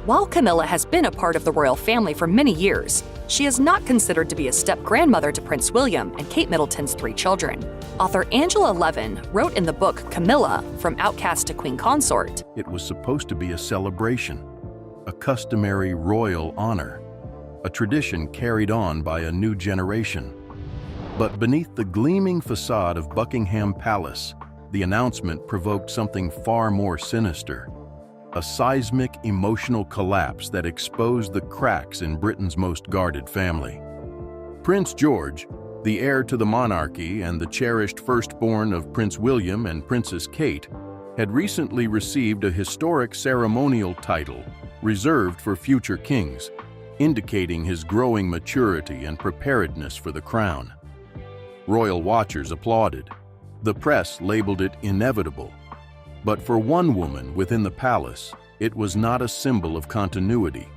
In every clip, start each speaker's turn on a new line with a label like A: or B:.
A: While Camilla has been a part of the royal family for many years, she is not considered to be a step-grandmother to Prince William and Kate Middleton's 3 children. Author Angela Levin wrote in the book Camilla, From Outcast to Queen Consort.
B: It was supposed to be a celebration, a customary royal honor, a tradition carried on by a new generation. But beneath the gleaming facade of Buckingham Palace, the announcement provoked something far more sinister. A seismic emotional collapse that exposed the cracks in Britain's most guarded family. Prince George, the heir to the monarchy and the cherished firstborn of Prince William and Princess Kate, had recently received a historic ceremonial title reserved for future kings, indicating his growing maturity and preparedness for the crown. Royal watchers applauded. The press labeled it inevitable. But for one woman within the palace, it was not a symbol of continuity.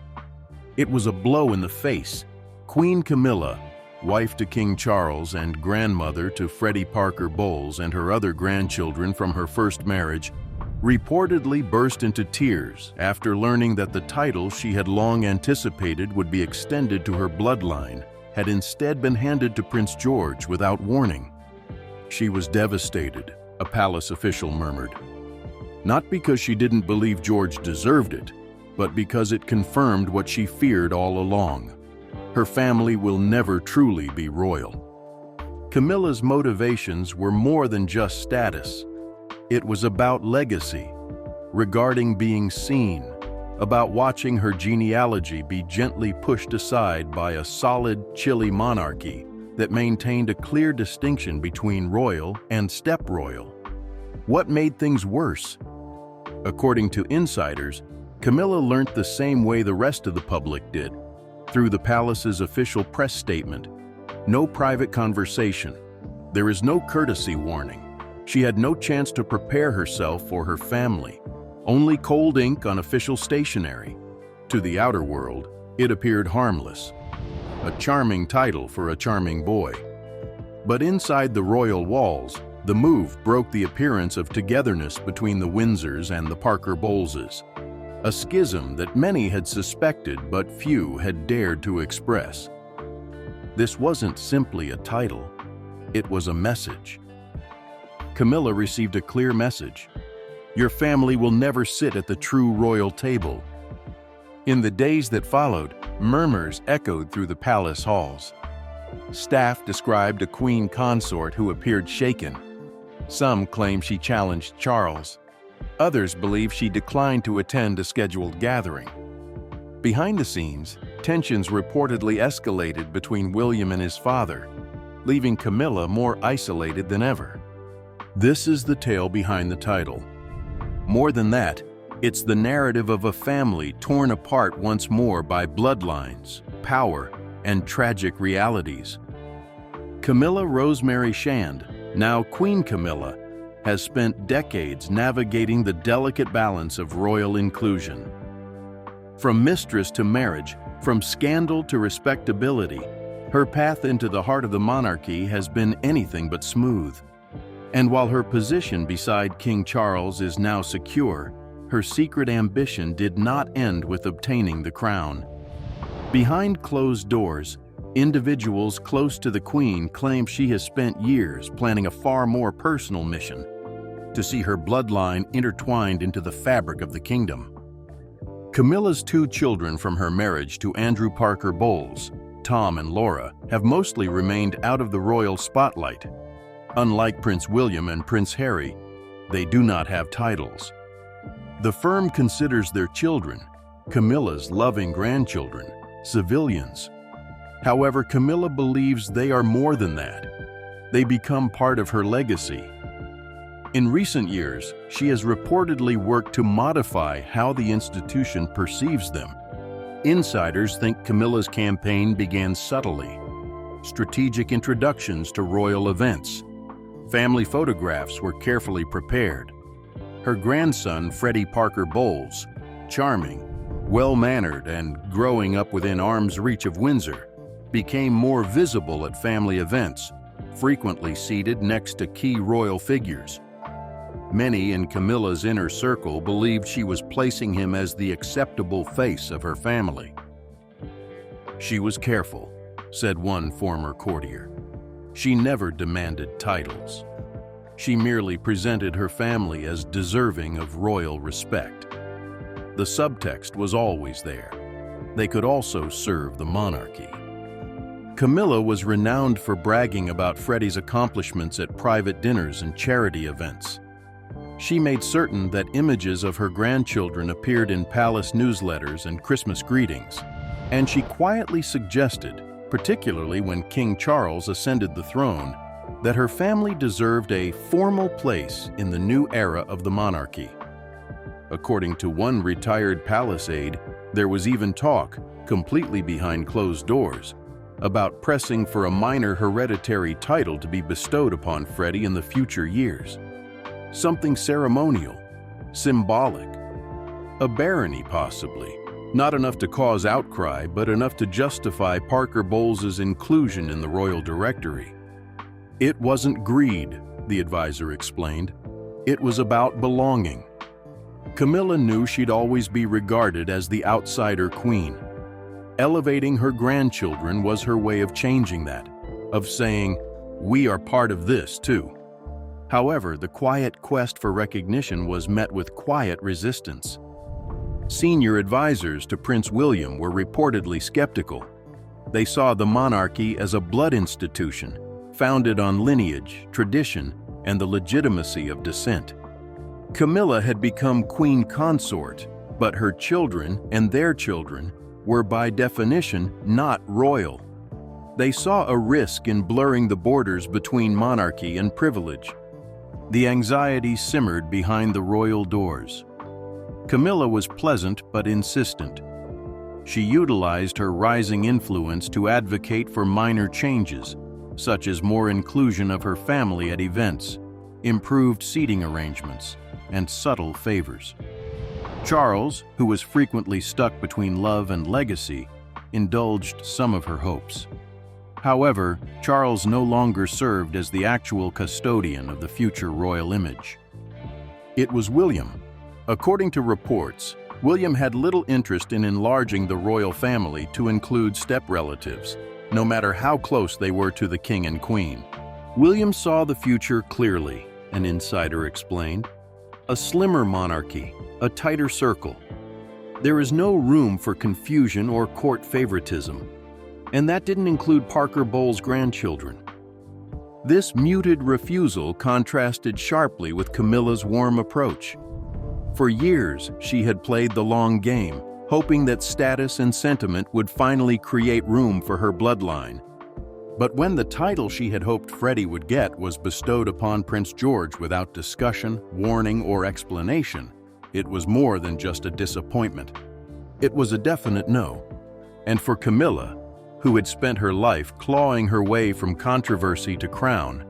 B: It was a blow in the face. Queen Camilla, wife to King Charles and grandmother to Freddie Parker Bowles and her other grandchildren from her first marriage, reportedly burst into tears after learning that the title she had long anticipated would be extended to her bloodline had instead been handed to Prince George without warning. She was devastated, a palace official murmured. Not because she didn't believe George deserved it, but because it confirmed what she feared all along. Her family will never truly be royal. Camilla's motivations were more than just status. It was about legacy, regarding being seen, about watching her genealogy be gently pushed aside by a solid, chilly monarchy that maintained a clear distinction between royal and step-royal. What made things worse? According to insiders, Camilla learnt the same way the rest of the public did, through the palace's official press statement. No private conversation. There is no courtesy warning. She had no chance to prepare herself or her family. Only cold ink on official stationery. To the outer world, it appeared harmless. A charming title for a charming boy. But inside the royal walls, the move broke the appearance of togetherness between the Windsors and the Parker Bowleses, a schism that many had suspected but few had dared to express. This wasn't simply a title, it was a message. Camilla received a clear message. Your family will never sit at the true royal table. In the days that followed, murmurs echoed through the palace halls. Staff described a queen consort who appeared shaken. Some claim she challenged Charles. Others believe she declined to attend a scheduled gathering. Behind the scenes, tensions reportedly escalated between William and his father, leaving Camilla more isolated than ever. This is the tale behind the title. More than that, it's the narrative of a family torn apart once more by bloodlines, power, and tragic realities. Camilla Rosemary Shand, now Queen Camilla, has spent decades navigating the delicate balance of royal inclusion. From mistress to marriage, from scandal to respectability, her path into the heart of the monarchy has been anything but smooth. And while her position beside King Charles is now secure, her secret ambition did not end with obtaining the crown. Behind closed doors, individuals close to the Queen claim she has spent years planning a far more personal mission: to see her bloodline intertwined into the fabric of the kingdom. Camilla's 2 children from her marriage to Andrew Parker Bowles, Tom and Laura, have mostly remained out of the royal spotlight. Unlike Prince William and Prince Harry, they do not have titles. The firm considers their children, Camilla's loving grandchildren, civilians. However, Camilla believes they are more than that. They become part of her legacy. In recent years, she has reportedly worked to modify how the institution perceives them. Insiders think Camilla's campaign began subtly. Strategic introductions to royal events. Family photographs were carefully prepared. Her grandson, Freddie Parker Bowles, charming, well-mannered, and growing up within arm's reach of Windsor, became more visible at family events, frequently seated next to key royal figures. Many in Camilla's inner circle believed she was placing him as the acceptable face of her family. "She was careful," said one former courtier. "She never demanded titles. She merely presented her family as deserving of royal respect." The subtext was always there. They could also serve the monarchy. Camilla was renowned for bragging about Freddie's accomplishments at private dinners and charity events. She made certain that images of her grandchildren appeared in palace newsletters and Christmas greetings, and she quietly suggested, particularly when King Charles ascended the throne, that her family deserved a formal place in the new era of the monarchy. According to one retired palace aide, there was even talk, completely behind closed doors, about pressing for a minor hereditary title to be bestowed upon Freddie in the future years. Something ceremonial, symbolic. A barony, possibly. Not enough to cause outcry, but enough to justify Parker Bowles's inclusion in the royal directory. It wasn't greed, the advisor explained. It was about belonging. Camilla knew she'd always be regarded as the outsider queen. Elevating her grandchildren was her way of changing that, of saying, "We are part of this, too." However, the quiet quest for recognition was met with quiet resistance. Senior advisors to Prince William were reportedly skeptical. They saw the monarchy as a blood institution, founded on lineage, tradition, and the legitimacy of descent. Camilla had become queen consort, but her children and their children were by definition not royal. They saw a risk in blurring the borders between monarchy and privilege. The anxiety simmered behind the royal doors. Camilla was pleasant but insistent. She utilized her rising influence to advocate for minor changes, such as more inclusion of her family at events, improved seating arrangements, and subtle favors. Charles, who was frequently stuck between love and legacy, indulged some of her hopes. However, Charles no longer served as the actual custodian of the future royal image. It was William. According to reports, William had little interest in enlarging the royal family to include step-relatives, no matter how close they were to the king and queen. William saw the future clearly, an insider explained. A slimmer monarchy, a tighter circle. There is no room for confusion or court favoritism. And that didn't include Parker Bowles' grandchildren. This muted refusal contrasted sharply with Camilla's warm approach. For years, she had played the long game, hoping that status and sentiment would finally create room for her bloodline. But when the title she had hoped Freddie would get was bestowed upon Prince George without discussion, warning, or explanation, it was more than just a disappointment. It was a definite no. And for Camilla, who had spent her life clawing her way from controversy to crown,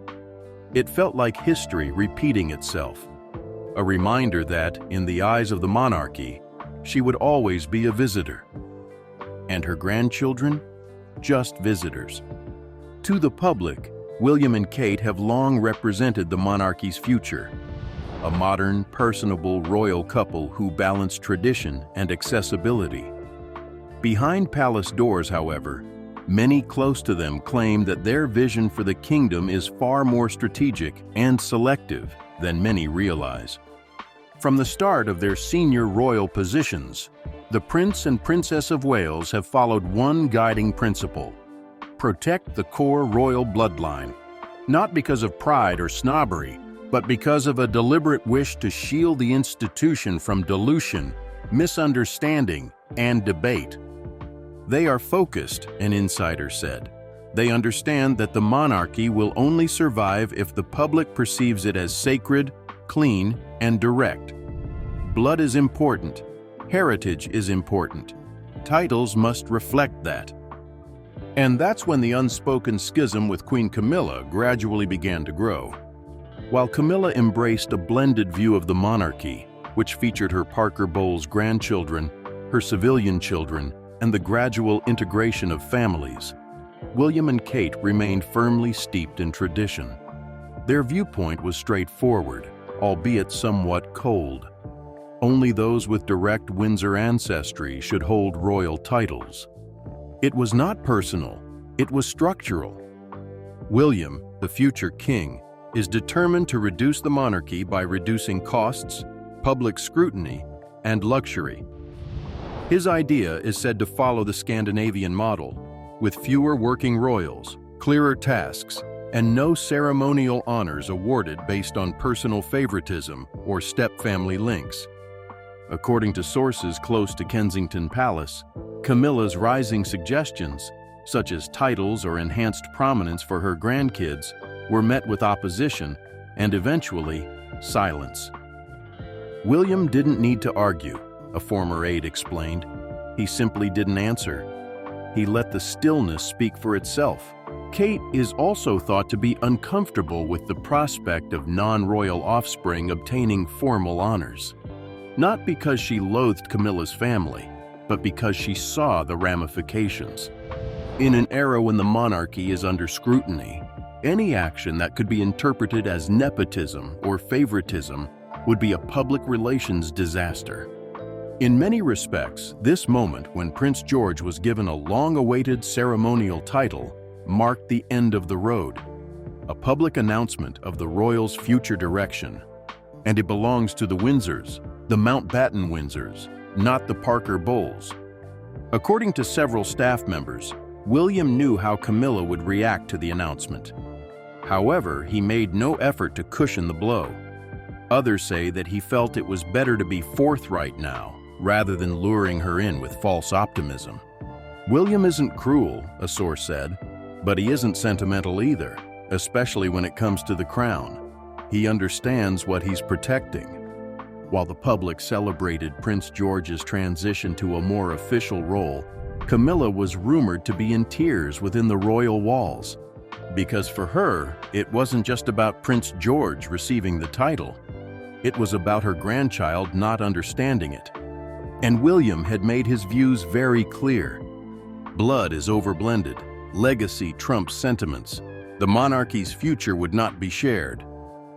B: it felt like history repeating itself. A reminder that, in the eyes of the monarchy, she would always be a visitor. And her grandchildren? Just visitors. To the public, William and Kate have long represented the monarchy's future. A modern, personable royal couple who balance tradition and accessibility. Behind palace doors, however, many close to them claim that their vision for the kingdom is far more strategic and selective than many realize. From the start of their senior royal positions, the Prince and Princess of Wales have followed one guiding principle: protect the core royal bloodline, not because of pride or snobbery, but because of a deliberate wish to shield the institution from dilution, misunderstanding, and debate. They are focused, an insider said. They understand that the monarchy will only survive if the public perceives it as sacred, clean, and direct. Blood is important. Heritage is important. Titles must reflect that. And that's when the unspoken schism with Queen Camilla gradually began to grow. While Camilla embraced a blended view of the monarchy, which featured her Parker Bowles grandchildren, her civilian children, and the gradual integration of families, William and Kate remained firmly steeped in tradition. Their viewpoint was straightforward: albeit somewhat cold. Only those with direct Windsor ancestry should hold royal titles. It was not personal, it was structural. William, the future king, is determined to reduce the monarchy by reducing costs, public scrutiny, and luxury. His idea is said to follow the Scandinavian model, with fewer working royals, clearer tasks, and no ceremonial honors awarded based on personal favoritism or step-family links. According to sources close to Kensington Palace, Camilla's rising suggestions, such as titles or enhanced prominence for her grandkids, were met with opposition and eventually silence. William didn't need to argue, a former aide explained. He simply didn't answer. He let the stillness speak for itself. Kate is also thought to be uncomfortable with the prospect of non-royal offspring obtaining formal honors. Not because she loathed Camilla's family, but because she saw the ramifications. In an era when the monarchy is under scrutiny, any action that could be interpreted as nepotism or favoritism would be a public relations disaster. In many respects, this moment when Prince George was given a long-awaited ceremonial title marked the end of the road, a public announcement of the royals' future direction. And it belongs to the Windsors, the Mountbatten Windsors, not the Parker Bowles. According to several staff members, William knew how Camilla would react to the announcement. However, he made no effort to cushion the blow. Others say that he felt it was better to be forthright now, rather than luring her in with false optimism. William isn't cruel, a source said, but he isn't sentimental either, especially when it comes to the crown. He understands what he's protecting. While the public celebrated Prince George's transition to a more official role, Camilla was rumored to be in tears within the royal walls. Because for her, it wasn't just about Prince George receiving the title. It was about her grandchild not understanding it. And William had made his views very clear. Blood is overblended. Legacy trumps sentiments. The monarchy's future would not be shared.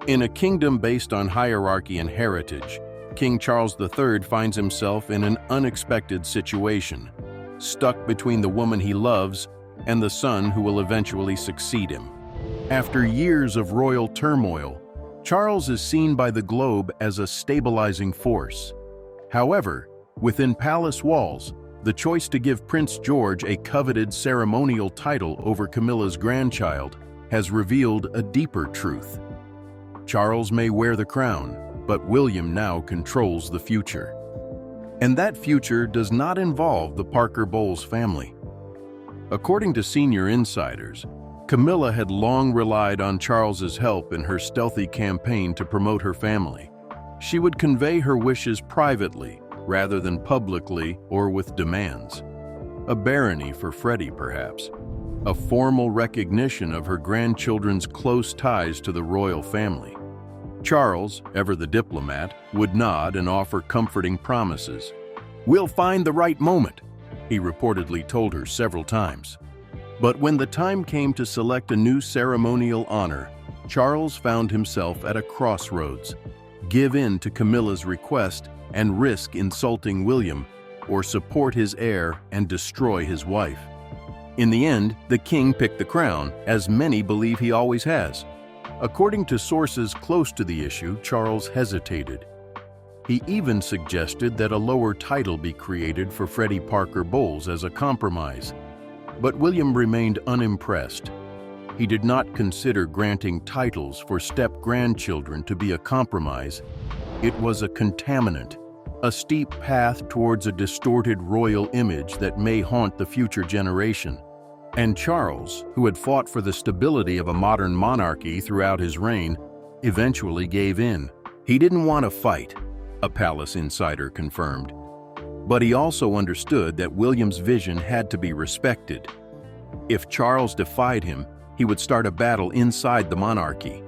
B: In a kingdom based on hierarchy and heritage, King Charles III finds himself in an unexpected situation, stuck between the woman he loves and the son who will eventually succeed him. After years of royal turmoil, Charles is seen by the globe as a stabilizing force. However, within palace walls, the choice to give Prince George a coveted ceremonial title over Camilla's grandchild has revealed a deeper truth. Charles may wear the crown, but William now controls the future. And that future does not involve the Parker Bowles family. According to senior insiders, Camilla had long relied on Charles's help in her stealthy campaign to promote her family. She would convey her wishes privately, rather than publicly or with demands. A barony for Freddie, perhaps. A formal recognition of her grandchildren's close ties to the royal family. Charles, ever the diplomat, would nod and offer comforting promises. "We'll find the right moment," he reportedly told her several times. But when the time came to select a new ceremonial honor, Charles found himself at a crossroads. Give in to Camilla's request and risk insulting William, or support his heir and destroy his wife. In the end, the king picked the crown, as many believe he always has. According to sources close to the issue, Charles hesitated. He even suggested that a lower title be created for Freddie Parker Bowles as a compromise. But William remained unimpressed. He did not consider granting titles for step-grandchildren to be a compromise. It was a contaminant, a steep path towards a distorted royal image that may haunt the future generation. And Charles, who had fought for the stability of a modern monarchy throughout his reign, eventually gave in. He didn't want to fight, a palace insider confirmed. But he also understood that William's vision had to be respected. If Charles defied him, he would start a battle inside the monarchy.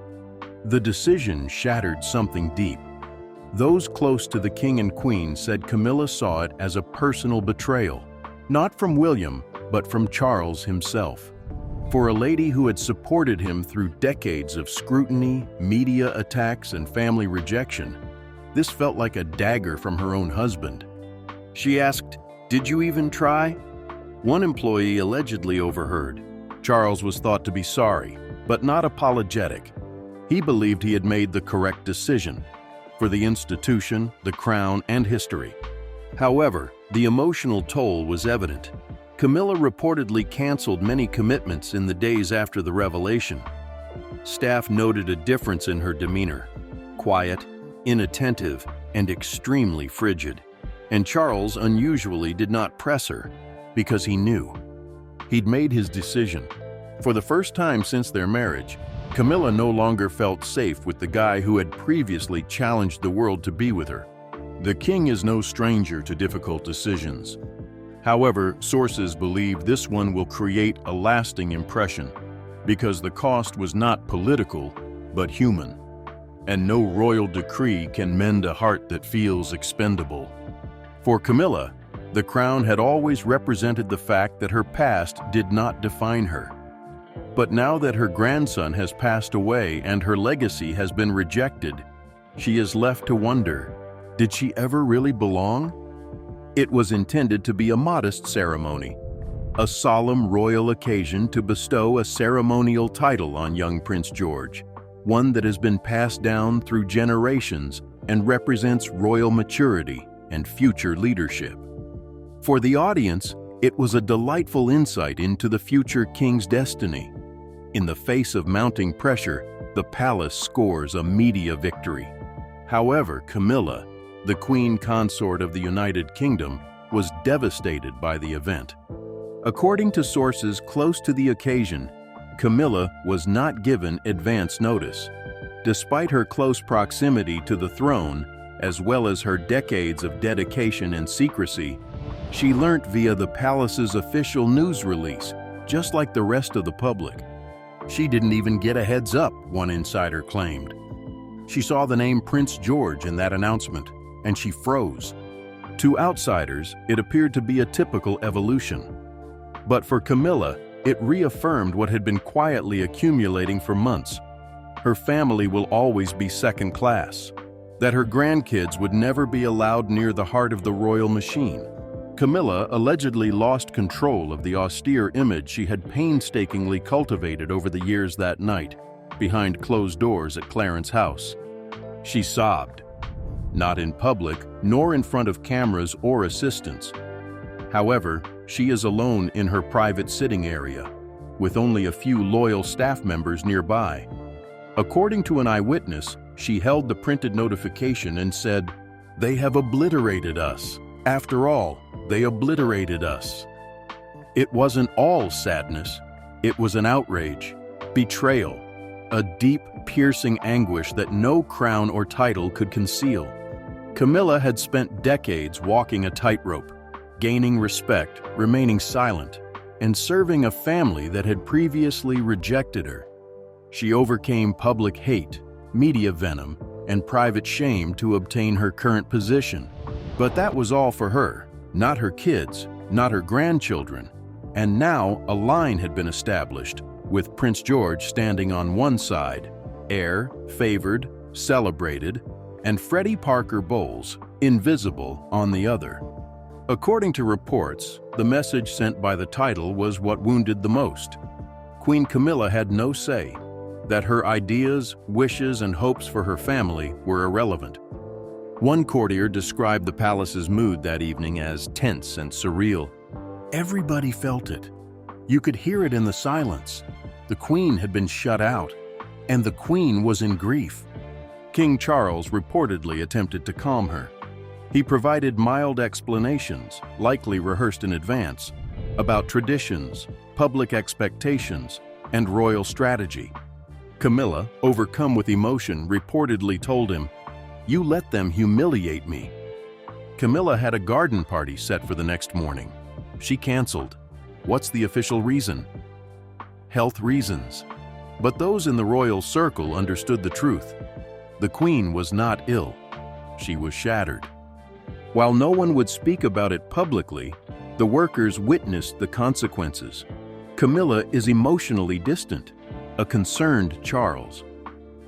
B: The decision shattered something deep. Those close to the king and queen said Camilla saw it as a personal betrayal, not from William, but from Charles himself. For a lady who had supported him through decades of scrutiny, media attacks, and family rejection, this felt like a dagger from her own husband. She asked, "Did you even try?" One employee allegedly overheard. Charles was thought to be sorry, but not apologetic. He believed he had made the correct decision for the institution, the crown, and history. However, the emotional toll was evident. Camilla reportedly canceled many commitments in the days after the revelation. Staff noted a difference in her demeanor: quiet, inattentive, and extremely frigid. And Charles unusually did not press her because he knew. He'd made his decision. For the first time since their marriage, Camilla no longer felt safe with the guy who had previously challenged the world to be with her. The king is no stranger to difficult decisions. However, sources believe this one will create a lasting impression because the cost was not political, but human. And no royal decree can mend a heart that feels expendable. For Camilla, the crown had always represented the fact that her past did not define her. But now that her grandson has passed away and her legacy has been rejected, she is left to wonder, did she ever really belong? It was intended to be a modest ceremony, a solemn royal occasion to bestow a ceremonial title on young Prince George, one that has been passed down through generations and represents royal maturity and future leadership. For the audience, it was a delightful insight into the future king's destiny. In the face of mounting pressure, the palace scores a media victory. However, Camilla, the queen consort of the United Kingdom, was devastated by the event. According to sources close to the occasion, Camilla was not given advance notice. Despite her close proximity to the throne, as well as her decades of dedication and secrecy, she learnt via the palace's official news release, just like the rest of the public. She didn't even get a heads up, one insider claimed. She saw the name Prince George in that announcement, and she froze. To outsiders, it appeared to be a typical evolution. But for Camilla, it reaffirmed what had been quietly accumulating for months. Her family will always be second class, that her grandkids would never be allowed near the heart of the royal machine. Camilla allegedly lost control of the austere image she had painstakingly cultivated over the years that night, behind closed doors at Clarence House. She sobbed, not in public, nor in front of cameras or assistants. However, she is alone in her private sitting area, with only a few loyal staff members nearby. According to an eyewitness, she held the printed notification and said, "They have obliterated us. After all, they obliterated us." It wasn't all sadness. It was an outrage, betrayal, a deep, piercing anguish that no crown or title could conceal. Camilla had spent decades walking a tightrope, gaining respect, remaining silent, and serving a family that had previously rejected her. She overcame public hate, media venom, and private shame to obtain her current position. But that was all for her, not her kids, not her grandchildren. And now a line had been established, with Prince George standing on one side, heir, favored, celebrated, and Freddie Parker Bowles, invisible, on the other. According to reports, the message sent by the title was what wounded the most. Queen Camilla had no say, that her ideas, wishes, and hopes for her family were irrelevant. One courtier described the palace's mood that evening as tense and surreal. Everybody felt it. You could hear it in the silence. The queen had been shut out, and the queen was in grief. King Charles reportedly attempted to calm her. He provided mild explanations, likely rehearsed in advance, about traditions, public expectations, and royal strategy. Camilla, overcome with emotion, reportedly told him, "You let them humiliate me." Camilla had a garden party set for the next morning. She canceled. What's the official reason? Health reasons. But those in the royal circle understood the truth. The queen was not ill. She was shattered. While no one would speak about it publicly, the workers witnessed the consequences. Camilla is emotionally distant, a concerned Charles.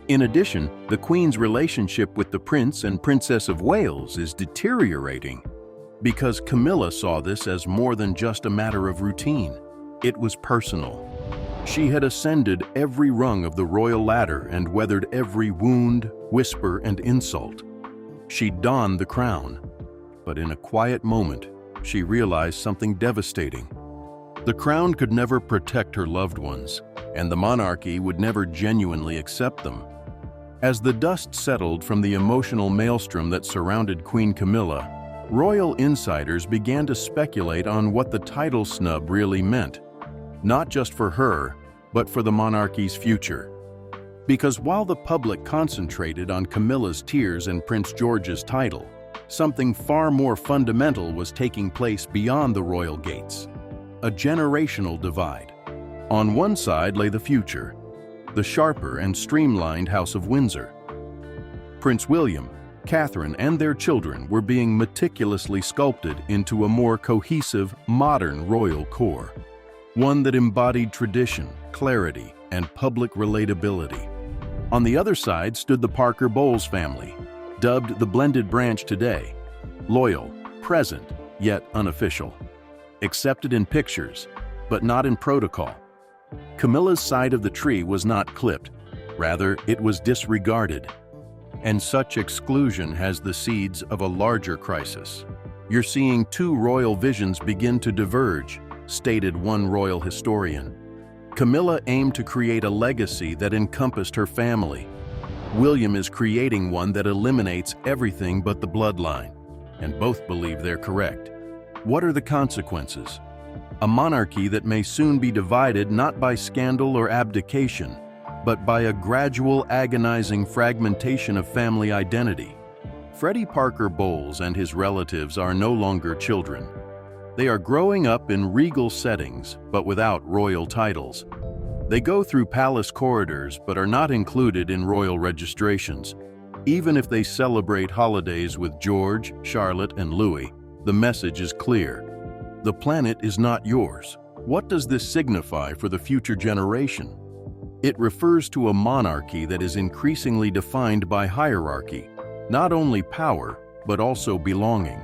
B: In addition, the Queen's relationship with the Prince and Princess of Wales is deteriorating because Camilla saw this as more than just a matter of routine. It was personal. She had ascended every rung of the royal ladder and weathered every wound, whisper, and insult. She donned the crown, but in a quiet moment, she realized something devastating. The crown could never protect her loved ones, and the monarchy would never genuinely accept them. As the dust settled from the emotional maelstrom that surrounded Queen Camilla, royal insiders began to speculate on what the title snub really meant, not just for her, but for the monarchy's future. Because while the public concentrated on Camilla's tears and Prince George's title, something far more fundamental was taking place beyond the royal gates. A generational divide. On one side lay the future, the sharper and streamlined House of Windsor. Prince William, Catherine, and their children were being meticulously sculpted into a more cohesive, modern royal core, one that embodied tradition, clarity, and public relatability. On the other side stood the Parker Bowles family, dubbed the blended branch today, loyal, present, yet unofficial, accepted in pictures, but not in protocol. Camilla's side of the tree was not clipped, rather it was disregarded. And such exclusion has the seeds of a larger crisis. You're seeing two royal visions begin to diverge, stated one royal historian. Camilla aimed to create a legacy that encompassed her family. William is creating one that eliminates everything but the bloodline, and both believe they're correct. What are the consequences? A monarchy that may soon be divided not by scandal or abdication, but by a gradual, agonizing fragmentation of family identity. Freddie Parker Bowles and his relatives are no longer children. They are growing up in regal settings, but without royal titles. They go through palace corridors, but are not included in royal registrations. Even if they celebrate holidays with George, Charlotte, and Louis, the message is clear. The planet is not yours. What does this signify for the future generation? It refers to a monarchy that is increasingly defined by hierarchy, not only power, but also belonging.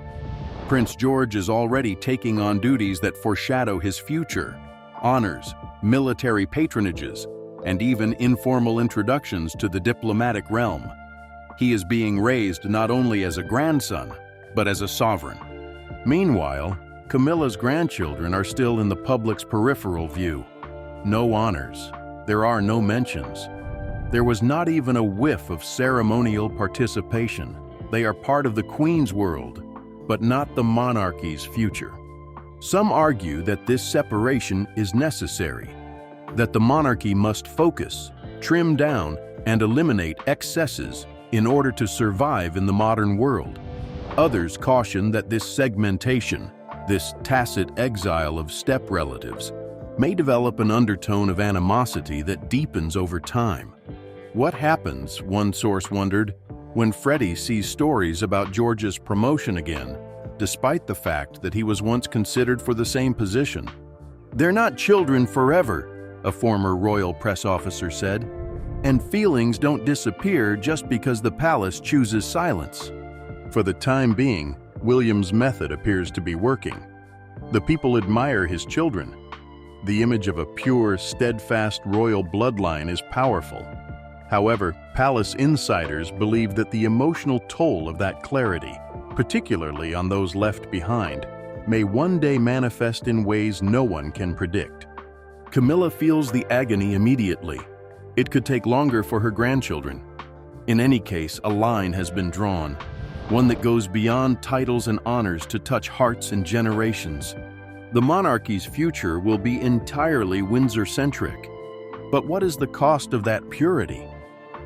B: Prince George is already taking on duties that foreshadow his future: honors, military patronages, and even informal introductions to the diplomatic realm. He is being raised not only as a grandson, but as a sovereign. Meanwhile, Camilla's grandchildren are still in the public's peripheral view. No honors. There are no mentions. There was not even a whiff of ceremonial participation. They are part of the Queen's world, but not the monarchy's future. Some argue that this separation is necessary, that the monarchy must focus, trim down, and eliminate excesses in order to survive in the modern world. Others caution that this segmentation, this tacit exile of step-relatives, may develop an undertone of animosity that deepens over time. What happens, one source wondered, when Freddie sees stories about George's promotion again, despite the fact that he was once considered for the same position? "They're not children forever," a former royal press officer said, "and feelings don't disappear just because the palace chooses silence." For the time being, William's method appears to be working. The people admire his children. The image of a pure, steadfast royal bloodline is powerful. However, palace insiders believe that the emotional toll of that clarity, particularly on those left behind, may one day manifest in ways no one can predict. Camilla feels the agony immediately. It could take longer for her grandchildren. In any case, a line has been drawn, one that goes beyond titles and honors to touch hearts and generations. The monarchy's future will be entirely Windsor-centric. But what is the cost of that purity?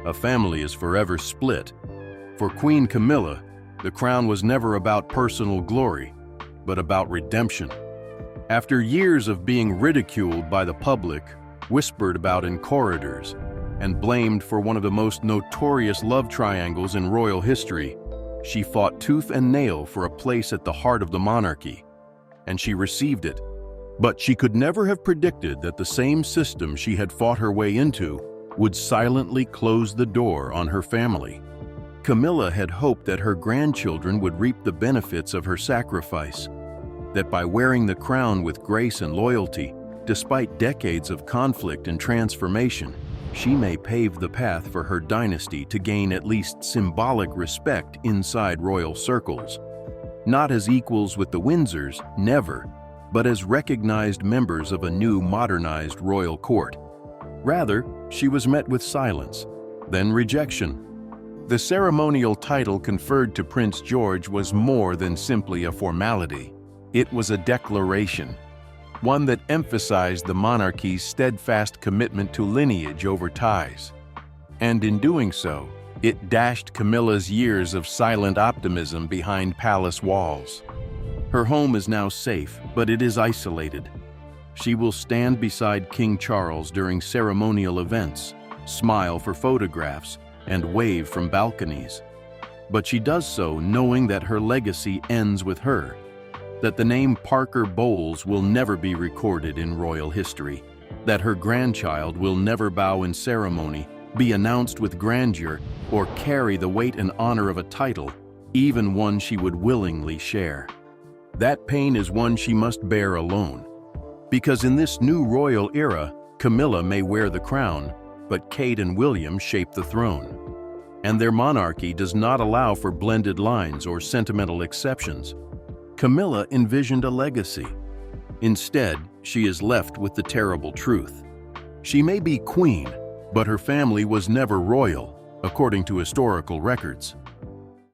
B: A family is forever split. For Queen Camilla, the crown was never about personal glory, but about redemption. After years of being ridiculed by the public, whispered about in corridors, and blamed for one of the most notorious love triangles in royal history, she fought tooth and nail for a place at the heart of the monarchy. And she received it. But she could never have predicted that the same system she had fought her way into would silently close the door on her family. Camilla had hoped that her grandchildren would reap the benefits of her sacrifice, that by wearing the crown with grace and loyalty, despite decades of conflict and transformation, she may pave the path for her dynasty to gain at least symbolic respect inside royal circles. Not as equals with the Windsors, never, but as recognized members of a new modernized royal court. Rather, she was met with silence, then rejection. The ceremonial title conferred to Prince George was more than simply a formality. It was a declaration, one that emphasized the monarchy's steadfast commitment to lineage over ties. And in doing so, it dashed Camilla's years of silent optimism behind palace walls. Her home is now safe, but it is isolated. She will stand beside King Charles during ceremonial events, smile for photographs, and wave from balconies. But she does so knowing that her legacy ends with her, that the name Parker Bowles will never be recorded in royal history, that her grandchild will never bow in ceremony, be announced with grandeur, or carry the weight and honor of a title, even one she would willingly share. That pain is one she must bear alone, because in this new royal era, Camilla may wear the crown, but Kate and William shape the throne. And their monarchy does not allow for blended lines or sentimental exceptions. Camilla envisioned a legacy. Instead, she is left with the terrible truth. She may be queen, but her family was never royal, according to historical records.